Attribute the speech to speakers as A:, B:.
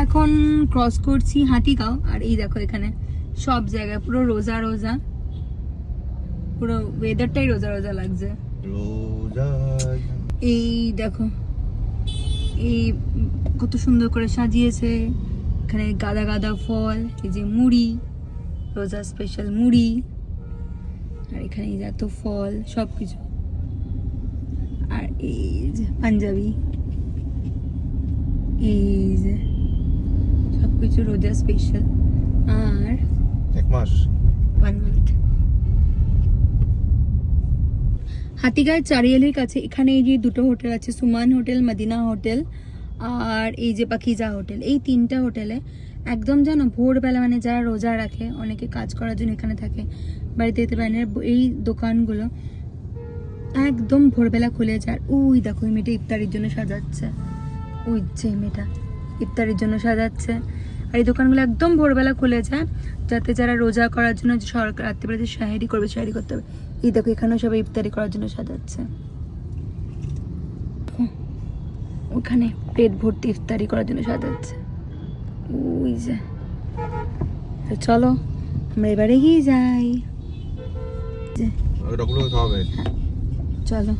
A: এখন ক্রস করছি হাতিগাঁও, আর এই দেখো এখানে সব জায়গায় পুরো রোজা রোজা, পুরো ওয়েদারটাই রোজা রোজা লাগছে। এই দেখো এই কত সুন্দর করে সাজিয়েছে, এখানে গাদা গাদা ফল, এই যে মুড়ি, রোজা স্পেশাল মুড়ি, আর এখানে এত ফল সব কিছু, আর এই যে পাঞ্জাবি, এই যে সবকিছু রোজা স্পেশাল। আর
B: 1 মাস
A: 1 মান্থ হাতিগাঁয়ের চারিয়ালির কাছে এখানে এই যে দুটো হোটেল আছে, সুমান হোটেল, মদিনা হোটেল, আর এই যে পাকিজা হোটেল। এই 3টা হোটেলে একদম জানো ভোরবেলা, মানে যারা রোজা রাখে, অনেকে কাজ করার জন্য এখানে থাকে, বাড়িতে যেতে পারে না, এই দোকানগুলো একদম ভোরবেলা খুলে যায়। ওই দেখো ওই মেয়েটা ইফতারির জন্য সাজাচ্ছে, ওই যে মেয়েটা ইফতারির জন্য সাজাচ্ছে। আর এই দোকানগুলো একদম ভোরবেলা খুলে যায়, যাতে যারা রোজা করার জন্য রাত্রিবেলা যে শাহেরি করবে, শাহেরি করতে হবে। এই দেখো এখানেও সবাই ইফতারি করার জন্য সাজাচ্ছে, ওখানে পেট ভর্তি ইফতারি করার জন্য সাজাচ্ছে। ওই যে, তো চলো আমরা এবারে গিয়ে যাই, চলো।